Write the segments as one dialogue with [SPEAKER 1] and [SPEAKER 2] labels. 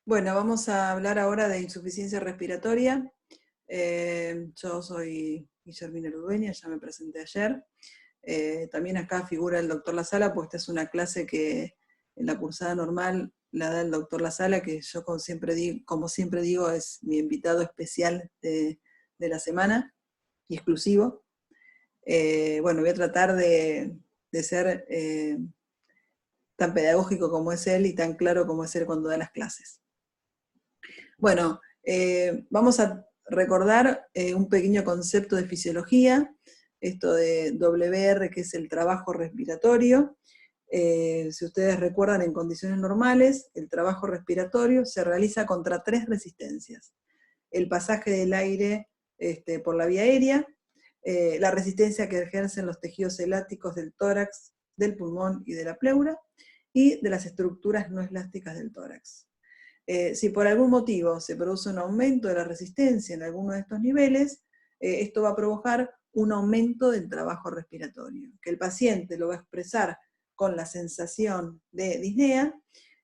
[SPEAKER 1] Bueno, vamos a hablar ahora de insuficiencia respiratoria. Yo soy Guillermina Ludueña, ya me presenté ayer. También acá figura el doctor Lasala, pues esta es una clase que en la cursada normal la da el doctor Lasala, que yo como siempre digo, es mi invitado especial de la semana y exclusivo. Bueno, voy a tratar de ser tan pedagógico como es él y tan claro como es él cuando da las clases. Bueno, vamos a recordar un pequeño concepto de fisiología, esto de WR, que es el trabajo respiratorio. Si ustedes recuerdan, en condiciones normales, el trabajo respiratorio se realiza contra 3 resistencias. El pasaje del aire por la vía aérea, la resistencia que ejercen los tejidos elásticos del tórax, del pulmón y de la pleura, y de las estructuras no elásticas del tórax. Si por algún motivo se produce un aumento de la resistencia en alguno de estos niveles, esto va a provocar un aumento del trabajo respiratorio, que el paciente lo va a expresar con la sensación de disnea.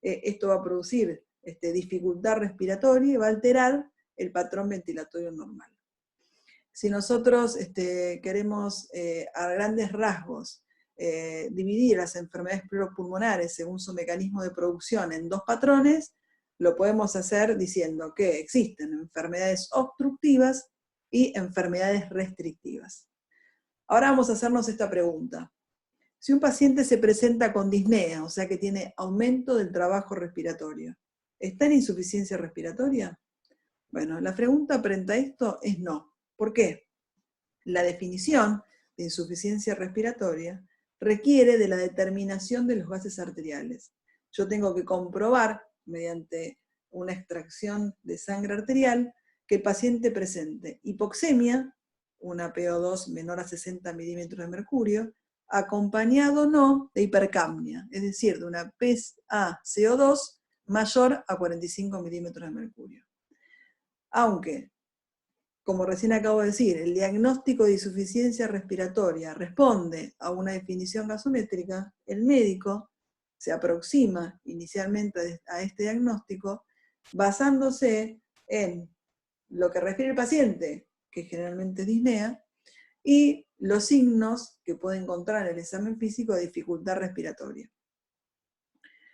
[SPEAKER 1] Esto va a producir dificultad respiratoria y va a alterar el patrón ventilatorio normal. Si nosotros queremos a grandes rasgos dividir las enfermedades pleuropulmonares según su mecanismo de producción en 2 patrones, lo podemos hacer diciendo que existen enfermedades obstructivas y enfermedades restrictivas. Ahora vamos a hacernos esta pregunta. Si un paciente se presenta con disnea, o sea que tiene aumento del trabajo respiratorio, ¿está en insuficiencia respiratoria? Bueno, la pregunta frente a esto es no. ¿Por qué? La definición de insuficiencia respiratoria requiere de la determinación de los gases arteriales. Yo tengo que comprobar, mediante una extracción de sangre arterial, que el paciente presente hipoxemia, una PO2 menor a 60 milímetros de mercurio, acompañado o no de hipercapnia, es decir, de una PaCO2 mayor a 45 milímetros de mercurio. Aunque, como recién acabo de decir, el diagnóstico de insuficiencia respiratoria responde a una definición gasométrica, el médico se aproxima inicialmente a este diagnóstico basándose en lo que refiere el paciente, que generalmente es disnea, y los signos que puede encontrar en el examen físico de dificultad respiratoria.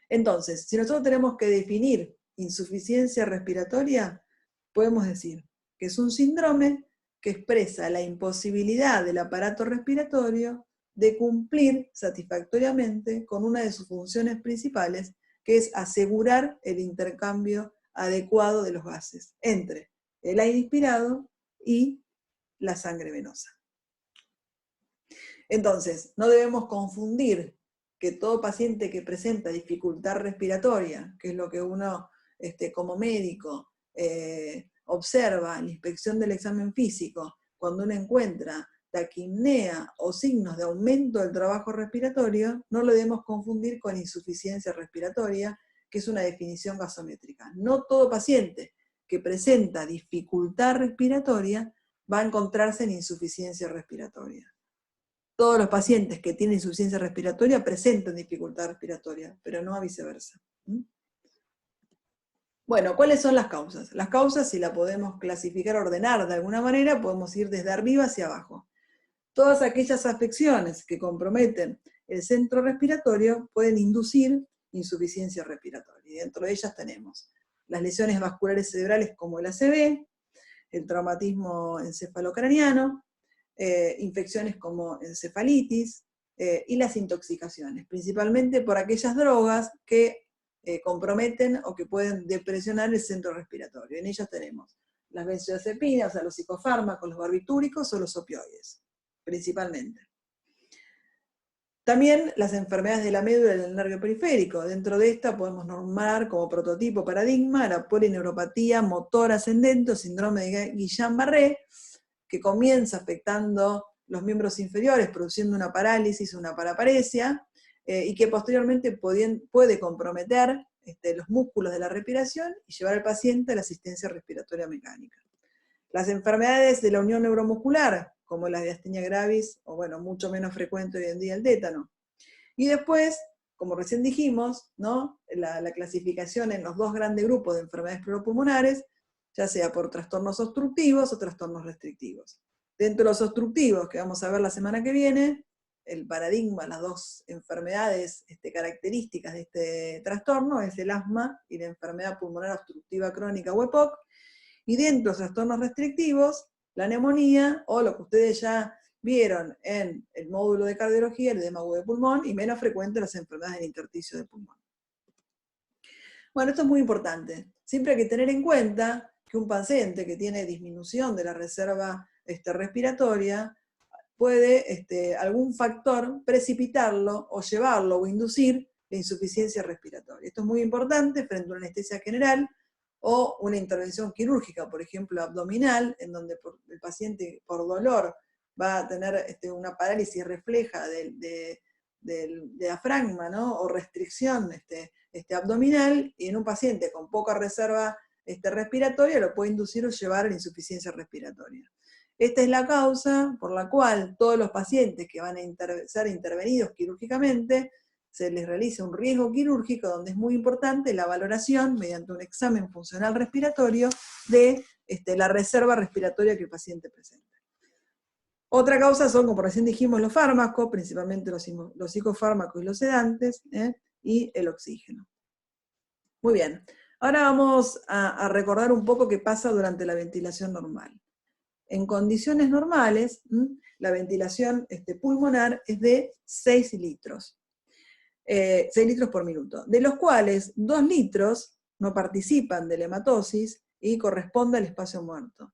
[SPEAKER 1] Entonces, si nosotros tenemos que definir insuficiencia respiratoria, podemos decir que es un síndrome que expresa la imposibilidad del aparato respiratorio de cumplir satisfactoriamente con una de sus funciones principales, que es asegurar el intercambio adecuado de los gases entre el aire inspirado y la sangre venosa. Entonces, no debemos confundir que todo paciente que presenta dificultad respiratoria, que es lo que uno como médico observa en la inspección del examen físico, cuando uno encuentra taquipnea o signos de aumento del trabajo respiratorio, no lo debemos confundir con insuficiencia respiratoria, que es una definición gasométrica. No todo paciente que presenta dificultad respiratoria va a encontrarse en insuficiencia respiratoria. Todos los pacientes que tienen insuficiencia respiratoria presentan dificultad respiratoria, pero no a viceversa. Bueno, ¿cuáles son las causas? Las causas, si la podemos clasificar, ordenar de alguna manera, podemos ir desde arriba hacia abajo. Todas aquellas afecciones que comprometen el centro respiratorio pueden inducir insuficiencia respiratoria. Y dentro de ellas tenemos las lesiones vasculares cerebrales como el ACV, el traumatismo encefalocraniano, infecciones como encefalitis y las intoxicaciones, principalmente por aquellas drogas que comprometen o que pueden depresionar el centro respiratorio. En ellas tenemos las benzodiazepinas, o sea, los psicofármacos, los barbitúricos o los opioides, principalmente. También las enfermedades de la médula y del nervio periférico. Dentro de esta podemos nombrar como prototipo paradigma la polineuropatía motor ascendente o síndrome de Guillain-Barré, que comienza afectando los miembros inferiores, produciendo una parálisis, una paraparesia, y que posteriormente puede comprometer los músculos de la respiración y llevar al paciente a la asistencia respiratoria mecánica. Las enfermedades de la unión neuromuscular, como la de astenia gravis, o bueno, mucho menos frecuente hoy en día el tétano. Y después como recién dijimos, ¿no? La clasificación en los dos grandes grupos de enfermedades pleuropulmonares, ya sea por trastornos obstructivos o trastornos restrictivos. Dentro de los obstructivos, que vamos a ver la semana que viene, el paradigma, las dos enfermedades características de este trastorno es el asma y la enfermedad pulmonar obstructiva crónica o EPOC, y dentro de los trastornos restrictivos, la neumonía, o lo que ustedes ya vieron en el módulo de cardiología, el edema agudo de pulmón, y menos frecuente las enfermedades del intersticio de pulmón. Bueno, esto es muy importante. Siempre hay que tener en cuenta que un paciente que tiene disminución de la reserva respiratoria puede algún factor precipitarlo o llevarlo o inducir la insuficiencia respiratoria. Esto es muy importante frente a una anestesia general o una intervención quirúrgica, por ejemplo abdominal, en donde el paciente por dolor va a tener una parálisis refleja del diafragma, ¿no? O restricción abdominal, y en un paciente con poca reserva respiratoria lo puede inducir o llevar a la insuficiencia respiratoria. Esta es la causa por la cual todos los pacientes que van a ser intervenidos quirúrgicamente se les realiza un riesgo quirúrgico, donde es muy importante la valoración mediante un examen funcional respiratorio de la reserva respiratoria que el paciente presenta. Otra causa son, como recién dijimos, los fármacos, principalmente los psicofármacos y los sedantes, y el oxígeno. Muy bien, ahora vamos a recordar un poco qué pasa durante la ventilación normal. En condiciones normales, la ventilación pulmonar es de 6 litros. 6 litros por minuto, de los cuales 2 litros no participan de la hematosis y corresponde al espacio muerto.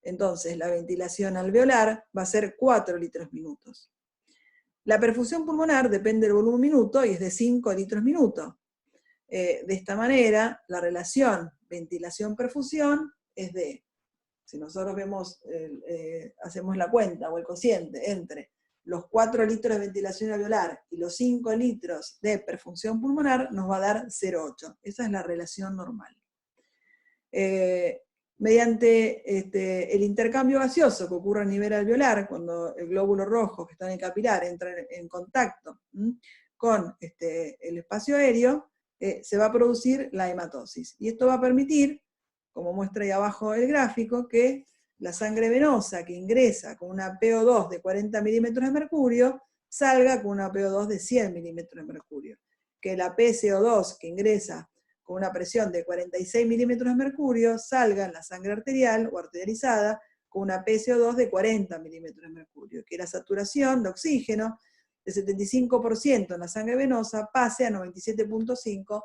[SPEAKER 1] Entonces, la ventilación alveolar va a ser 4 litros minutos. La perfusión pulmonar depende del volumen minuto y es de 5 litros minuto. De esta manera, la relación ventilación-perfusión es de, si nosotros vemos, hacemos la cuenta o el cociente entre los 4 litros de ventilación alveolar y los 5 litros de perfusión pulmonar, nos va a dar 0,8. Esa es la relación normal. Mediante el intercambio gaseoso que ocurre a nivel alveolar, cuando el glóbulo rojo que está en el capilar entra en contacto con el espacio aéreo, se va a producir la hematosis. Y esto va a permitir, como muestra ahí abajo el gráfico, que la sangre venosa que ingresa con una PO2 de 40 milímetros de mercurio salga con una PO2 de 100 milímetros de mercurio. Que la PCO2 que ingresa con una presión de 46 milímetros de mercurio salga en la sangre arterial o arterializada con una PCO2 de 40 milímetros de mercurio. Que la saturación de oxígeno de 75% en la sangre venosa pase a 97.5%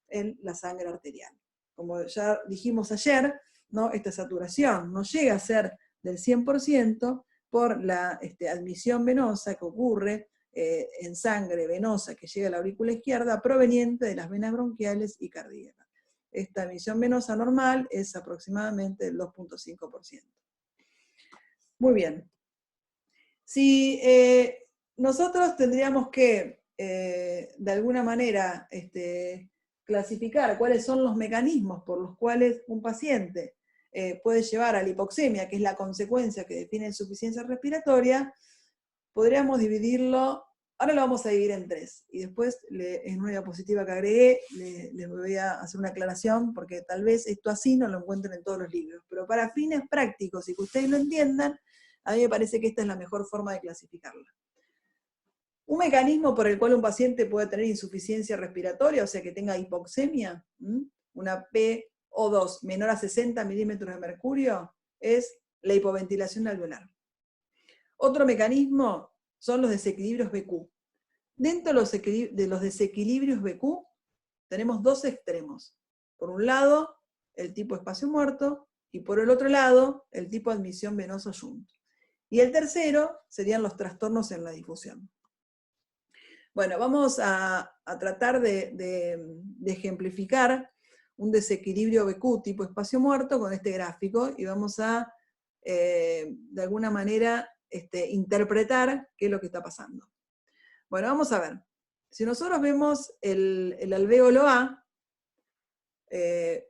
[SPEAKER 1] en la sangre arterial. Como ya dijimos ayer, ¿no? Esta saturación no llega a ser del 100% por la admisión venosa que ocurre en sangre venosa que llega a la aurícula izquierda proveniente de las venas bronquiales y cardíacas. Esta admisión venosa normal es aproximadamente el 2.5%. Muy bien. Si nosotros tendríamos que, de alguna manera, clasificar cuáles son los mecanismos por los cuales un paciente puede llevar a la hipoxemia, que es la consecuencia que define insuficiencia respiratoria, podríamos dividirlo, ahora lo vamos a dividir en 3, y después en una diapositiva que agregué les voy a hacer una aclaración, porque tal vez esto así no lo encuentren en todos los libros, pero para fines prácticos y que ustedes lo entiendan, a mí me parece que esta es la mejor forma de clasificarla. Un mecanismo por el cual un paciente puede tener insuficiencia respiratoria, o sea que tenga hipoxemia, una PO2 menor a 60 milímetros de mercurio, es la hipoventilación alveolar. Otro mecanismo son los desequilibrios BQ. Dentro de los desequilibrios BQ tenemos dos extremos. Por un lado, el tipo espacio muerto, y por el otro lado, el tipo admisión venoso shunt. Y el tercero serían los trastornos en la difusión. Bueno, vamos a tratar de ejemplificar un desequilibrio BQ tipo espacio muerto con este gráfico, y vamos a, de alguna manera, interpretar qué es lo que está pasando. Bueno, vamos a ver. Si nosotros vemos el alvéolo A,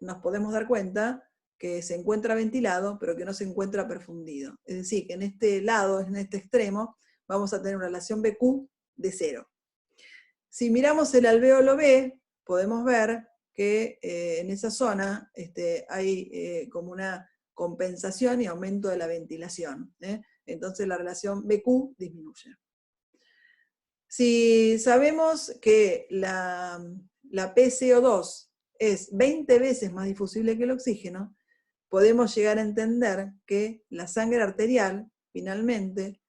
[SPEAKER 1] nos podemos dar cuenta que se encuentra ventilado, pero que no se encuentra perfundido. Es decir, que en este lado, en este extremo, vamos a tener una relación BQ de 0. Si miramos el alvéolo B, podemos ver que en esa zona hay como una compensación y aumento de la ventilación. Entonces la relación BQ disminuye. Si sabemos que la PCO2 es 20 veces más difusible que el oxígeno, podemos llegar a entender que la sangre arterial, finalmente,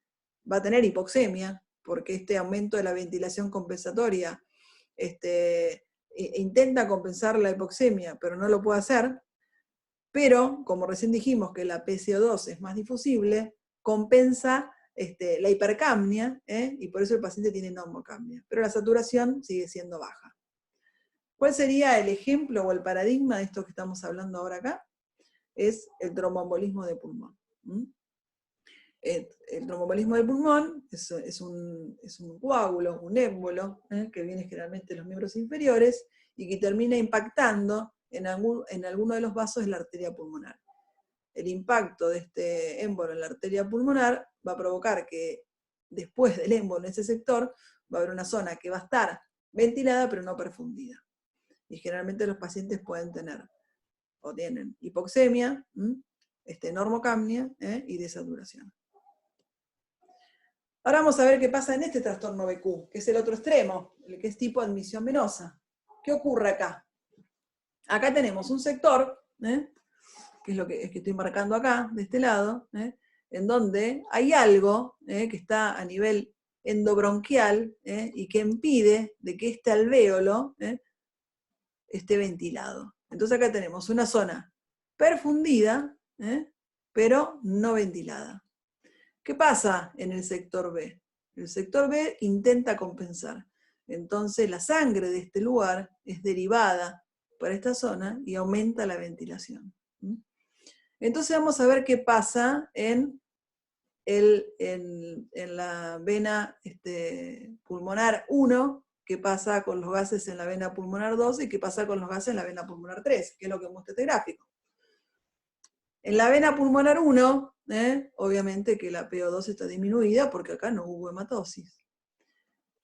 [SPEAKER 1] va a tener hipoxemia, porque este aumento de la ventilación compensatoria intenta compensar la hipoxemia, pero no lo puede hacer. Pero, como recién dijimos que la PCO2 es más difusible, compensa la hipercapnia, y por eso el paciente tiene normocapnia. Pero la saturación sigue siendo baja. ¿Cuál sería el ejemplo o el paradigma de esto que estamos hablando ahora acá? Es el tromboembolismo de pulmón. El tromboembolismo de pulmón es un coágulo, un émbolo, que viene generalmente de los miembros inferiores y que termina impactando en alguno de los vasos de la arteria pulmonar. El impacto de este émbolo en la arteria pulmonar va a provocar que después del émbolo en ese sector va a haber una zona que va a estar ventilada pero no perfundida. Y generalmente los pacientes pueden tener o tienen hipoxemia, normocapnia y desaturación. Ahora vamos a ver qué pasa en este trastorno BQ, que es el otro extremo, el que es tipo admisión venosa. ¿Qué ocurre acá? Acá tenemos un sector, que es lo que estoy marcando acá, de este lado, en donde hay algo que está a nivel endobronquial y que impide de que este alvéolo esté ventilado. Entonces acá tenemos una zona perfundida, pero no ventilada. ¿Qué pasa en el sector B? El sector B intenta compensar. Entonces la sangre de este lugar es derivada por esta zona y aumenta la ventilación. Entonces vamos a ver qué pasa en la vena pulmonar 1, qué pasa con los gases en la vena pulmonar 2 y qué pasa con los gases en la vena pulmonar 3, que es lo que muestra este gráfico. En la vena pulmonar 1, obviamente que la PO2 está disminuida porque acá no hubo hematosis.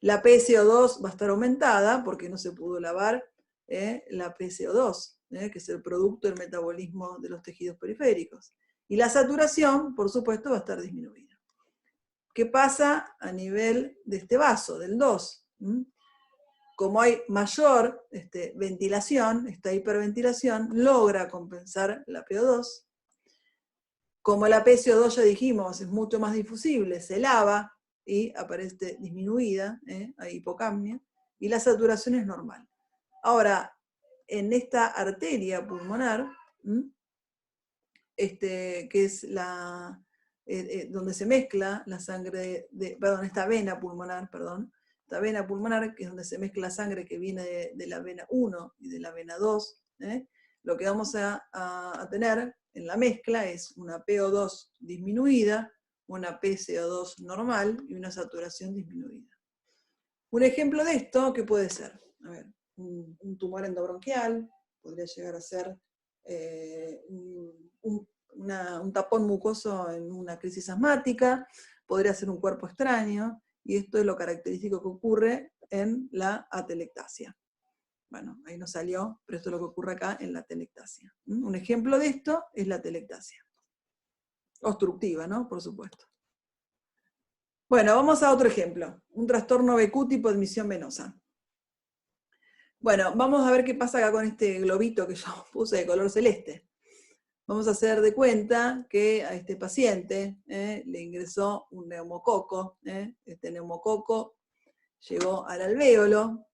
[SPEAKER 1] La PCO2 va a estar aumentada porque no se pudo lavar la PCO2, que es el producto del metabolismo de los tejidos periféricos. Y la saturación, por supuesto, va a estar disminuida. ¿Qué pasa a nivel de este vaso, del 2? Como hay mayor ventilación, esta hiperventilación logra compensar la PO2. Como la PCO2 ya dijimos es mucho más difusible, se lava y aparece disminuida, hay hipocapnia, y la saturación es normal. Ahora, en esta arteria pulmonar, que es donde se mezcla la sangre, esta vena pulmonar, esta vena pulmonar, que es donde se mezcla la sangre que viene de la vena 1 y de la vena 2, lo que vamos a tener en la mezcla es una PO2 disminuida, una PCO2 normal y una saturación disminuida. Un ejemplo de esto, ¿qué puede ser? A ver, un tumor endobronquial, podría llegar a ser un tapón mucoso en una crisis asmática, podría ser un cuerpo extraño, y esto es lo característico que ocurre en la atelectasia. Bueno, ahí no salió, pero esto es lo que ocurre acá en la atelectasia. Un ejemplo de esto es la atelectasia. Obstructiva, ¿no? Por supuesto. Bueno, vamos a otro ejemplo. Un trastorno BQ tipo admisión venosa. Bueno, vamos a ver qué pasa acá con este globito que yo puse de color celeste. Vamos a hacer de cuenta que a este paciente le ingresó un neumococo. Este neumococo llegó al alvéolo,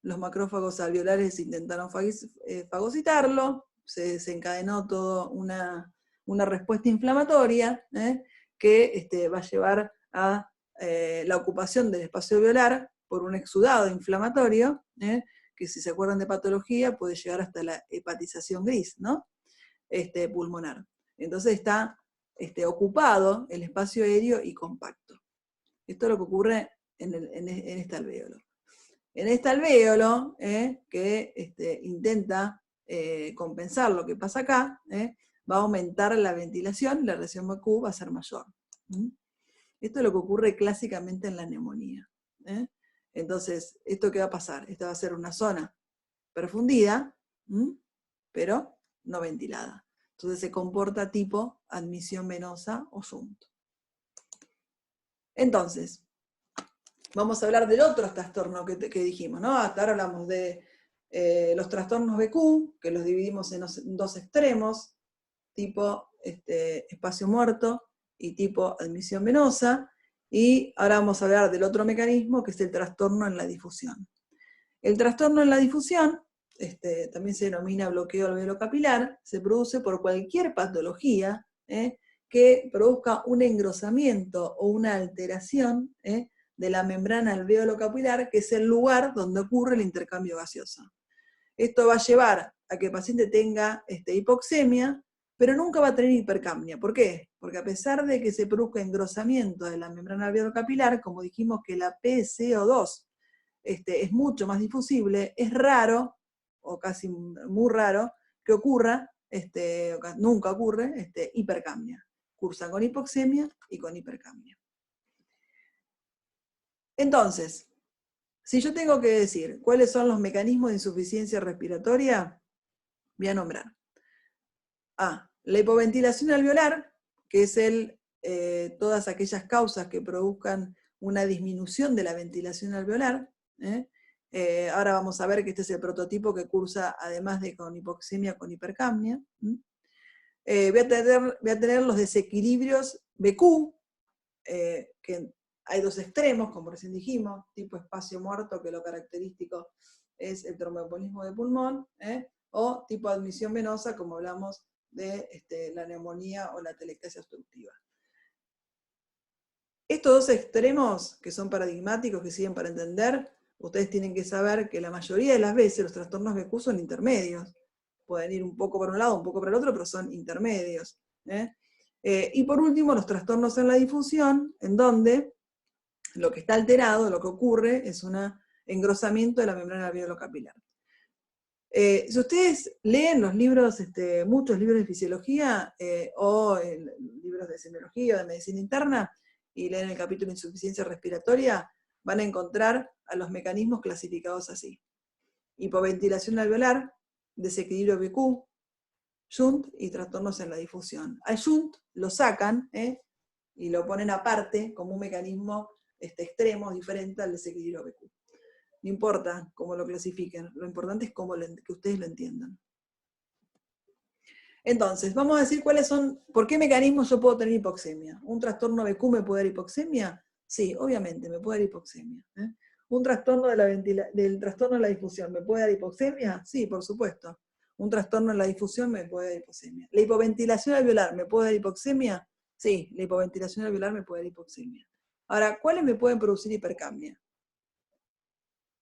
[SPEAKER 1] los macrófagos alveolares intentaron fagocitarlo, se desencadenó toda una respuesta inflamatoria que va a llevar a la ocupación del espacio alveolar por un exudado inflamatorio, que si se acuerdan de patología puede llegar hasta la hepatización gris, ¿no? Pulmonar. Entonces está ocupado el espacio aéreo y compacto. Esto es lo que ocurre en este alvéolo. En este alvéolo, que intenta compensar lo que pasa acá, va a aumentar la ventilación y la relación BQ va a ser mayor. Esto es lo que ocurre clásicamente en la neumonía. Entonces, ¿esto qué va a pasar? Esta va a ser una zona perfundida, pero no ventilada. Entonces se comporta tipo admisión venosa o shunt. Entonces, vamos a hablar del otro trastorno que dijimos, ¿no? Hasta ahora hablamos de los trastornos BQ, que los dividimos en dos extremos, tipo espacio muerto y tipo admisión venosa, y ahora vamos a hablar del otro mecanismo, que es el trastorno en la difusión. El trastorno en la difusión, también se denomina bloqueo alveolo-capilar, se produce por cualquier patología que produzca un engrosamiento o una alteración de la membrana alveolo-capilar, que es el lugar donde ocurre el intercambio gaseoso. Esto va a llevar a que el paciente tenga hipoxemia, pero nunca va a tener hipercapnia. ¿Por qué? Porque a pesar de que se produzca engrosamiento de la membrana alveolo-capilar, como dijimos que la PCO2 es mucho más difusible, es raro, o casi muy raro, que ocurra, nunca ocurre, hipercapnia. Cursa con hipoxemia y con hipercapnia. Entonces, si yo tengo que decir cuáles son los mecanismos de insuficiencia respiratoria, voy a nombrar A, la hipoventilación alveolar, que es todas aquellas causas que produzcan una disminución de la ventilación alveolar. Ahora vamos a ver que este es el prototipo que cursa, además de con hipoxemia, con hipercapnia. Voy a tener los desequilibrios BQ, que hay dos extremos, como recién dijimos, tipo espacio muerto, que lo característico es el tromboembolismo de pulmón, o tipo admisión venosa, como hablamos de la neumonía o la atelectasia obstructiva. Estos dos extremos, que son paradigmáticos, que sirven para entender, ustedes tienen que saber que la mayoría de las veces los trastornos BQ son intermedios. Pueden ir un poco para un lado, un poco para el otro, pero son intermedios. Y por último, los trastornos en la difusión, en donde lo que está alterado, lo que ocurre, es un engrosamiento de la membrana alveolo-capilar. Si ustedes leen los libros, muchos libros de fisiología, o libros de semiología o de medicina interna, y leen el capítulo de insuficiencia respiratoria, van a encontrar a los mecanismos clasificados así: hipoventilación alveolar, desequilibrio BQ, shunt y trastornos en la difusión. Al shunt lo sacan y lo ponen aparte como un mecanismo extremo, diferente al desequilibrio BQ. No importa cómo lo clasifiquen, lo importante es que ustedes lo entiendan. Entonces, vamos a decir por qué mecanismos yo puedo tener hipoxemia. ¿Un trastorno BQ me puede dar hipoxemia? Sí, obviamente, me puede dar hipoxemia. ¿Un trastorno del trastorno de la difusión me puede dar hipoxemia? Sí, por supuesto. ¿Un trastorno en la difusión me puede dar hipoxemia? ¿La hipoventilación alveolar me puede dar hipoxemia? Sí, la hipoventilación alveolar me puede dar hipoxemia. Ahora, ¿cuáles me pueden producir hipercapnia?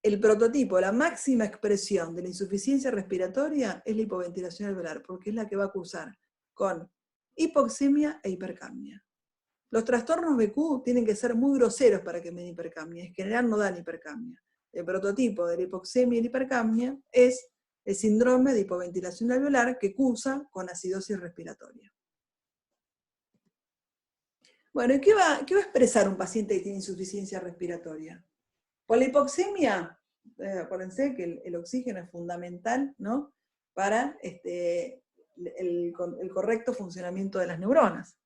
[SPEAKER 1] El prototipo, la máxima expresión de la insuficiencia respiratoria es la hipoventilación alveolar, porque es la que va a cursar con hipoxemia e hipercapnia. Los trastornos BQ tienen que ser muy groseros para que me den hipercapnia, en general no dan hipercapnia. El prototipo de la hipoxemia y la hipercapnia es el síndrome de hipoventilación alveolar que cursa con acidosis respiratoria. Bueno, ¿y qué va a expresar un paciente que tiene insuficiencia respiratoria? Por la hipoxemia, acuérdense que el oxígeno es fundamental, ¿no?, para el correcto funcionamiento de las neuronas.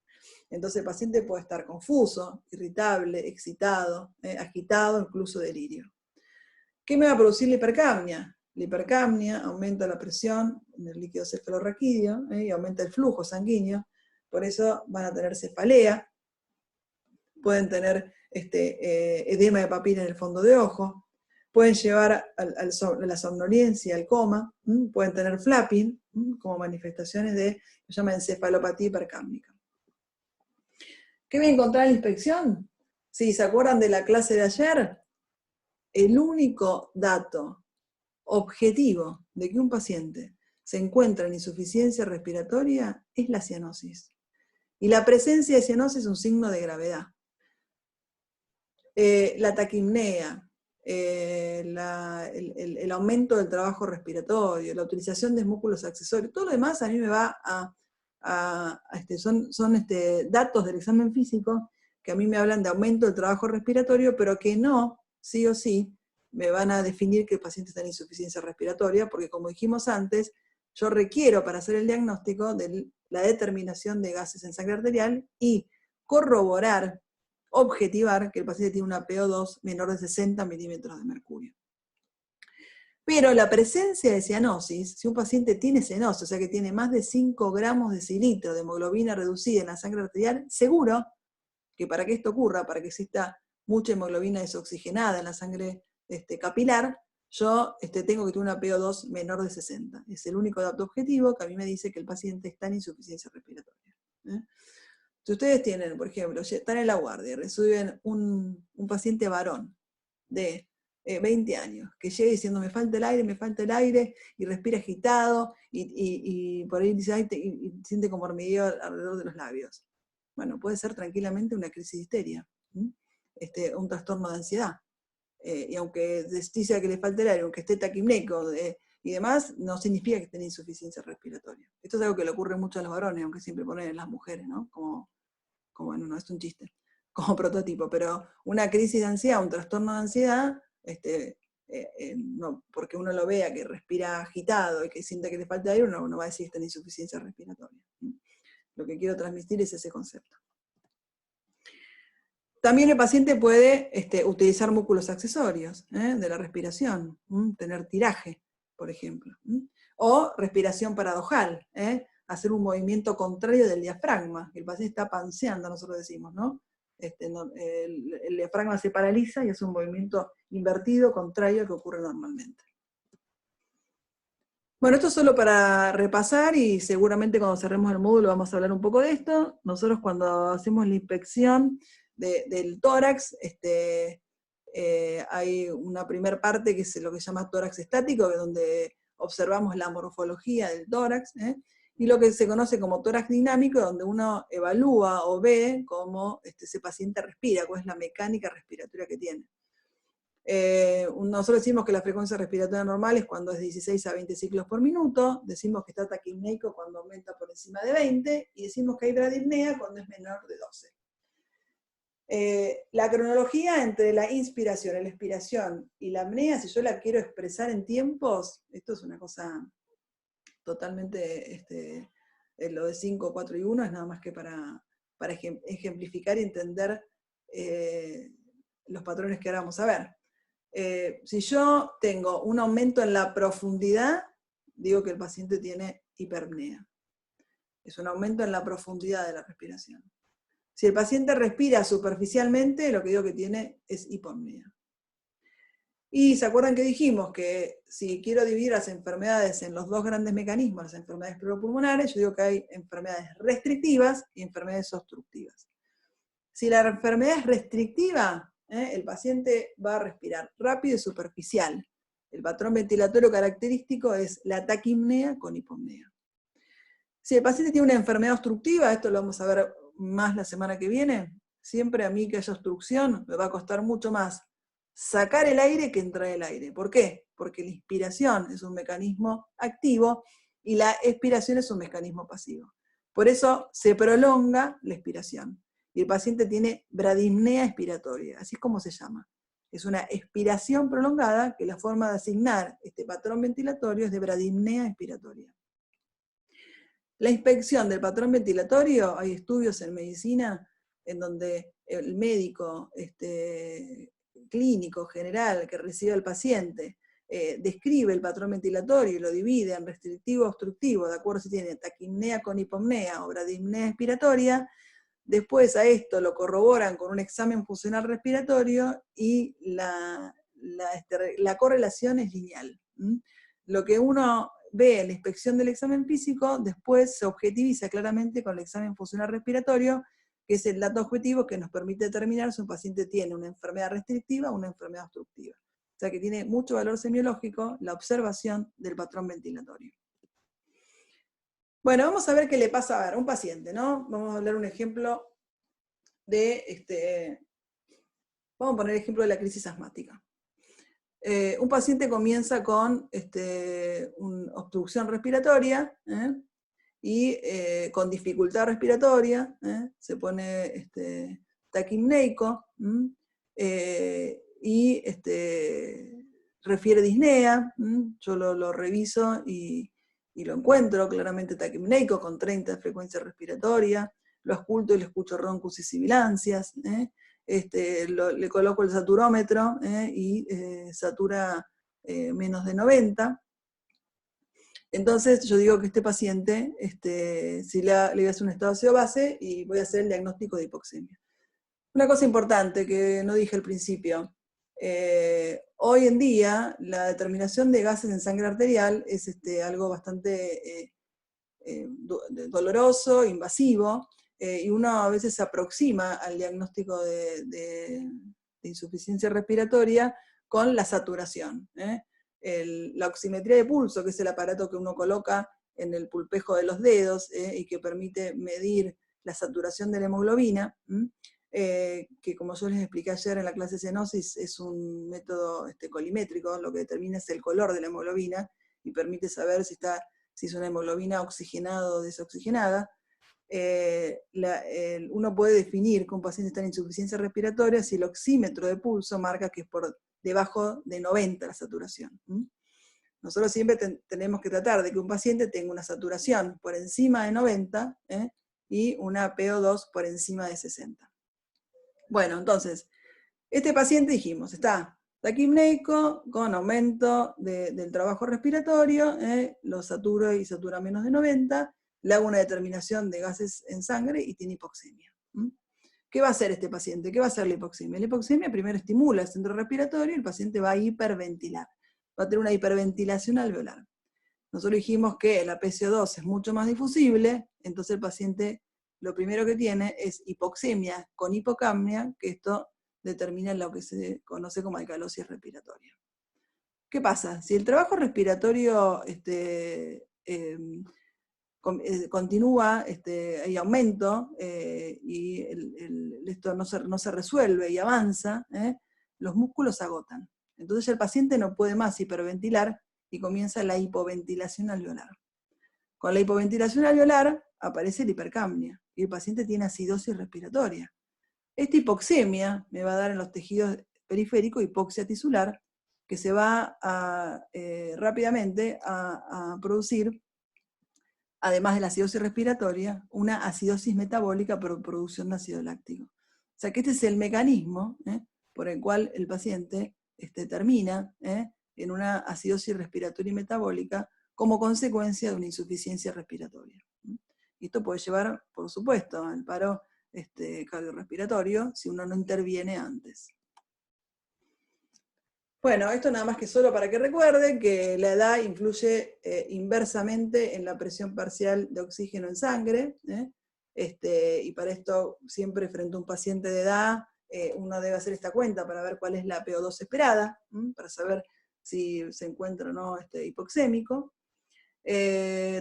[SPEAKER 1] Entonces el paciente puede estar confuso, irritable, excitado, agitado, incluso delirio. ¿Qué me va a producir la hipercapnia? La hipercapnia aumenta la presión en el líquido cefalorraquídeo y aumenta el flujo sanguíneo, por eso van a tener cefalea, pueden tener edema de papila en el fondo de ojo, pueden llevar a la somnolencia, al coma, pueden tener flapping, como manifestaciones de, se llama encefalopatía hipercápnica. ¿Qué voy a encontrar en la inspección? Si se acuerdan de la clase de ayer, el único dato objetivo de que un paciente se encuentra en insuficiencia respiratoria es la cianosis. Y la presencia de cianosis es un signo de gravedad. La taquipnea, el aumento del trabajo respiratorio, la utilización de músculos accesorios, todo lo demás a mí me va son datos del examen físico que a mí me hablan de aumento del trabajo respiratorio, pero que no, sí o sí, me van a definir que el paciente está en insuficiencia respiratoria, porque como dijimos antes, yo requiero para hacer el diagnóstico de la determinación de gases en sangre arterial y corroborar, objetivar que el paciente tiene una PO2 menor de 60 milímetros de mercurio. Pero la presencia de cianosis, si un paciente tiene cianosis, o sea que tiene más de 5 gramos de decilitro de hemoglobina reducida en la sangre arterial, seguro que para que esto ocurra, para que exista mucha hemoglobina desoxigenada en la sangre capilar, yo tengo que tener una PO2 menor de 60. Es el único dato objetivo que a mí me dice que el paciente está en insuficiencia respiratoria. Si ustedes tienen, por ejemplo, están en la guardia y reciben un paciente varón de 20 años, que llega diciendo me falta el aire, y respira agitado, y por ahí dice, y siente como hormigueo alrededor de los labios. Bueno, puede ser tranquilamente una crisis de histeria, un trastorno de ansiedad. Y aunque dice que le falta el aire, aunque esté taquimneco y demás, no significa que esté en insuficiencia respiratoria. Esto es algo que le ocurre mucho a los varones, aunque siempre ponen en las mujeres, ¿no? Como bueno, no es un chiste, como prototipo, pero una crisis de ansiedad, un trastorno de ansiedad, no, porque uno lo vea que respira agitado y que siente que le falta aire, uno no va a decir que está en insuficiencia respiratoria. Lo que quiero transmitir es ese concepto. También el paciente puede utilizar músculos accesorios de la respiración, tener tiraje, por ejemplo, o respiración paradojal, hacer un movimiento contrario del diafragma. El paciente está panseando, nosotros decimos, ¿no? El diafragma se paraliza y es un movimiento invertido, contrario al que ocurre normalmente. Bueno, esto es solo para repasar y seguramente cuando cerremos el módulo vamos a hablar un poco de esto. Nosotros cuando hacemos la inspección del tórax, hay una primera parte que es lo que se llama tórax estático, que es donde observamos la morfología del tórax, y lo que se conoce como tórax dinámico, donde uno evalúa o ve cómo ese paciente respira, cuál es la mecánica respiratoria que tiene. Nosotros decimos que la frecuencia respiratoria normal es cuando es 16 a 20 ciclos por minuto, decimos que está taquipneico cuando aumenta por encima de 20, y decimos que hay bradipnea cuando es menor de 12. La cronología entre la inspiración, la expiración y la apnea, si yo la quiero expresar en tiempos, esto es una cosa totalmente, lo de 5, 4 y 1 es nada más que para ejemplificar y entender los patrones que ahora vamos a ver. Si yo tengo un aumento en la profundidad, digo que el paciente tiene hiperpnea. Es un aumento en la profundidad de la respiración. Si el paciente respira superficialmente, lo que digo que tiene es hipopnea. Y se acuerdan que dijimos que si quiero dividir las enfermedades en los dos grandes mecanismos, las enfermedades pleuropulmonares, yo digo que hay enfermedades restrictivas y enfermedades obstructivas. Si la enfermedad es restrictiva, el paciente va a respirar rápido y superficial. El patrón ventilatorio característico es la taquipnea con hipopnea. Si el paciente tiene una enfermedad obstructiva, esto lo vamos a ver más la semana que viene, siempre a mí que haya obstrucción me va a costar mucho más sacar el aire que entrar el aire. ¿Por qué? Porque la inspiración es un mecanismo activo y la expiración es un mecanismo pasivo. Por eso se prolonga la expiración. Y el paciente tiene bradipnea expiratoria, así es como se llama. Es una expiración prolongada que la forma de asignar este patrón ventilatorio es de bradipnea expiratoria. La inspección del patrón ventilatorio, hay estudios en medicina en donde el médico clínico general que recibe al paciente describe el patrón ventilatorio y lo divide en restrictivo o obstructivo, de acuerdo si tiene taquipnea con hipopnea o bradipnea expiratoria. Después a esto lo corroboran con un examen funcional respiratorio y la correlación es lineal. Lo que uno ve en la inspección del examen físico, después se objetiviza claramente con el examen funcional respiratorio, que es el dato objetivo que nos permite determinar si un paciente tiene una enfermedad restrictiva o una enfermedad obstructiva. O sea que tiene mucho valor semiológico la observación del patrón ventilatorio. Bueno, vamos a ver qué le pasa a un paciente, ¿no? Vamos a hablar un ejemplo de, vamos a poner el ejemplo de la crisis asmática. Un paciente comienza con una obstrucción respiratoria y con dificultad respiratoria, se pone taquipneico, y refiere disnea. Yo lo reviso y lo encuentro claramente taquipneico con 30 de frecuencia respiratoria, lo ausculto y le escucho roncos y sibilancias, le coloco el saturómetro y satura menos de 90. Entonces yo digo que este paciente, si le voy a hacer un estado ácido base y voy a hacer el diagnóstico de hipoxemia. Una cosa importante que no dije al principio, hoy en día la determinación de gases en sangre arterial es algo bastante doloroso, invasivo, y uno a veces se aproxima al diagnóstico de insuficiencia respiratoria con la saturación. La oximetría de pulso, que es el aparato que uno coloca en el pulpejo de los dedos y que permite medir la saturación de la hemoglobina, que como yo les expliqué ayer en la clase de cianosis, es un método colimétrico, lo que determina es el color de la hemoglobina y permite saber si es una hemoglobina oxigenada o desoxigenada. Uno puede definir que un paciente está en insuficiencia respiratoria si el oxímetro de pulso marca que es por debajo de 90 la saturación. Nosotros siempre tenemos que tratar de que un paciente tenga una saturación por encima de 90 y una PO2 por encima de 60. Bueno, entonces, este paciente dijimos, está taquipneico con aumento del trabajo respiratorio, lo saturo y satura menos de 90, le hago una determinación de gases en sangre y tiene hipoxemia. ¿Qué va a hacer este paciente? ¿Qué va a hacer la hipoxemia? La hipoxemia primero estimula el centro respiratorio y el paciente va a hiperventilar. Va a tener una hiperventilación alveolar. Nosotros dijimos que la PCO2 es mucho más difusible, entonces el paciente lo primero que tiene es hipoxemia con hipocapnia, que esto determina lo que se conoce como alcalosis respiratoria. ¿Qué pasa? Si el trabajo respiratorio continúa, hay aumento, y esto no se resuelve y avanza, los músculos se agotan. Entonces el paciente no puede más hiperventilar y comienza la hipoventilación alveolar. Con la hipoventilación alveolar aparece la hipercapnia y el paciente tiene acidosis respiratoria. Esta hipoxemia me va a dar en los tejidos periféricos hipoxia tisular, que se va rápidamente a producir, además de la acidosis respiratoria, una acidosis metabólica por producción de ácido láctico. O sea que este es el mecanismo por el cual el paciente termina en una acidosis respiratoria y metabólica como consecuencia de una insuficiencia respiratoria. Y esto puede llevar, por supuesto, al paro cardiorrespiratorio si uno no interviene antes. Bueno, esto nada más que solo para que recuerden que la edad influye inversamente en la presión parcial de oxígeno en sangre, y para esto siempre frente a un paciente de edad uno debe hacer esta cuenta para ver cuál es la PO2 esperada, para saber si se encuentra o no hipoxémico.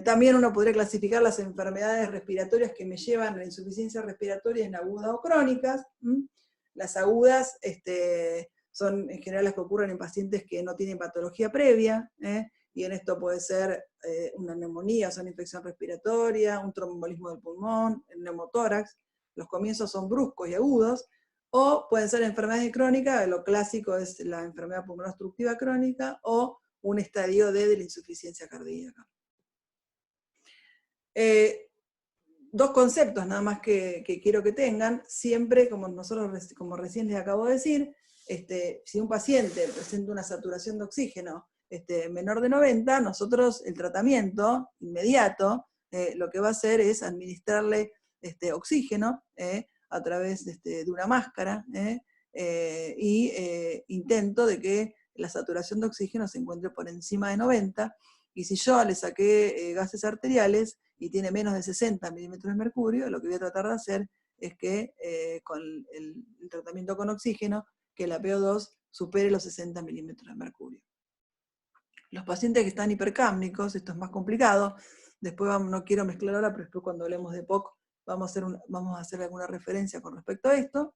[SPEAKER 1] También uno podría clasificar las enfermedades respiratorias que me llevan a la insuficiencia respiratoria en agudas o crónicas. Las agudas son en general las que ocurren en pacientes que no tienen patología previa, y en esto puede ser una neumonía, o sea, una infección respiratoria, un tromboembolismo del pulmón, el neumotórax. Los comienzos son bruscos y agudos, o pueden ser enfermedades crónicas, lo clásico es la enfermedad pulmonar obstructiva crónica, o un estadio D de la insuficiencia cardíaca. Dos conceptos nada más que quiero que tengan, siempre, como recién les acabo de decir, si un paciente presenta una saturación de oxígeno menor de 90, nosotros el tratamiento inmediato lo que va a hacer es administrarle oxígeno a través de una máscara, y intento de que la saturación de oxígeno se encuentre por encima de 90, y si yo le saqué gases arteriales y tiene menos de 60 milímetros de mercurio, lo que voy a tratar de hacer es que con el tratamiento con oxígeno, que la PO2 supere los 60 milímetros de mercurio. Los pacientes que están hipercápnicos, esto es más complicado, después no quiero mezclar ahora, pero después cuando hablemos de POC vamos a hacer alguna referencia con respecto a esto.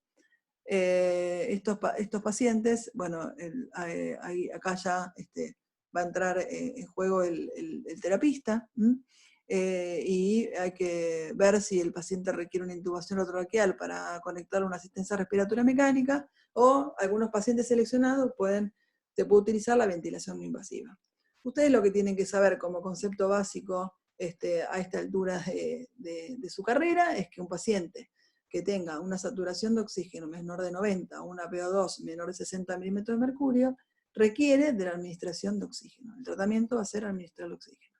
[SPEAKER 1] Estos pacientes, bueno, acá ya va a entrar en juego el terapista, y hay que ver si el paciente requiere una intubación orotraqueal para conectar una asistencia respiratoria mecánica, o algunos pacientes seleccionados se puede utilizar la ventilación no invasiva. Ustedes lo que tienen que saber como concepto básico a esta altura de su carrera es que un paciente que tenga una saturación de oxígeno menor de 90 o una PO2 menor de 60 milímetros de mercurio requiere de la administración de oxígeno. El tratamiento va a ser administrar el oxígeno.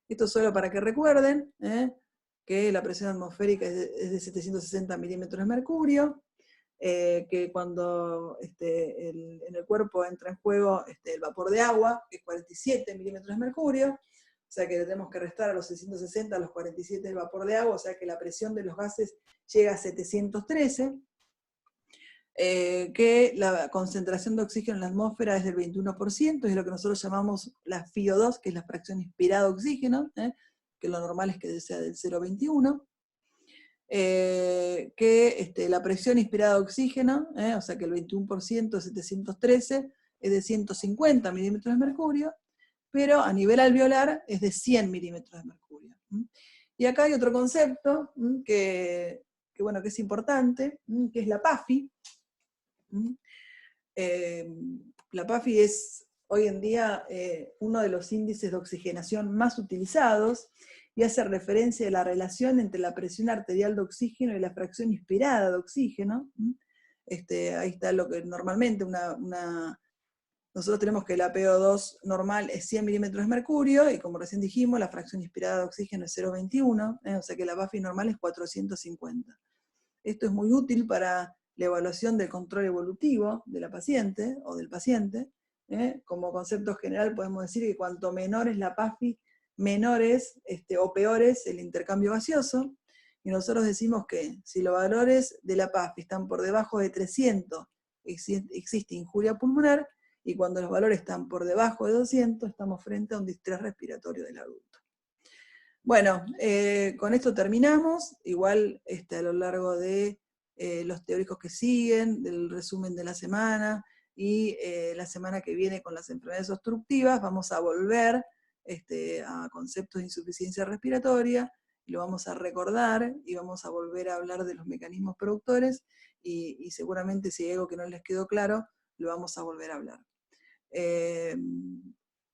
[SPEAKER 1] Esto solo para que recuerden que la presión atmosférica es de 760 milímetros de mercurio, que cuando en el cuerpo entra en juego el vapor de agua, que es 47 milímetros de mercurio, o sea que le tenemos que restar a los 660 a los 47 del vapor de agua, o sea que la presión de los gases llega a 713, que la concentración de oxígeno en la atmósfera es del 21%, es lo que nosotros llamamos la FiO2, que es la fracción inspirada de oxígeno, que lo normal es que sea del 0,21, que la presión inspirada de oxígeno, o sea que el 21% de 713 es de 150 milímetros de mercurio, pero a nivel alveolar es de 100 milímetros de mercurio. Y acá hay otro concepto que es importante, que es la PAFI. La PAFI es hoy en día uno de los índices de oxigenación más utilizados y hace referencia a la relación entre la presión arterial de oxígeno y la fracción inspirada de oxígeno. Ahí está lo que normalmente nosotros tenemos que la PO2 normal es 100 milímetros de mercurio, y como recién dijimos, la fracción inspirada de oxígeno es 0,21, o sea que la PAFI normal es 450. Esto es muy útil para la evaluación del control evolutivo de la paciente o del paciente. Como concepto general podemos decir que cuanto menor es la PAFI, menor es o peor es el intercambio gaseoso, y nosotros decimos que si los valores de la PAFI están por debajo de 300, existe injuria pulmonar, y cuando los valores están por debajo de 200, estamos frente a un distrés respiratorio del adulto. Bueno, con esto terminamos. Igual a lo largo de los teóricos que siguen, del resumen de la semana, y la semana que viene con las enfermedades obstructivas, vamos a volver a conceptos de insuficiencia respiratoria, y lo vamos a recordar, y vamos a volver a hablar de los mecanismos productores, y seguramente si hay algo que no les quedó claro, lo vamos a volver a hablar.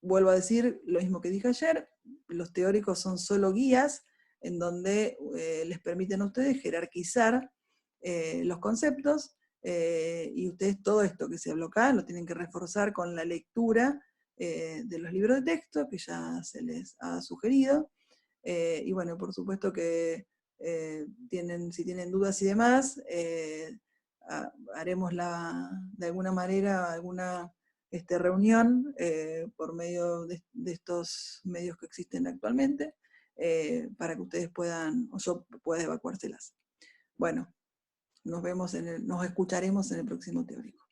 [SPEAKER 1] Vuelvo a decir lo mismo que dije ayer, los teóricos son solo guías en donde les permiten a ustedes jerarquizar los conceptos, y ustedes todo esto que se habló acá lo tienen que reforzar con la lectura de los libros de texto que ya se les ha sugerido, y bueno, por supuesto que si tienen dudas y demás, haremos de alguna manera alguna reunión por medio de estos medios que existen actualmente, para que ustedes puedan, o yo pueda evacuárselas. Bueno, nos escucharemos en el próximo teórico.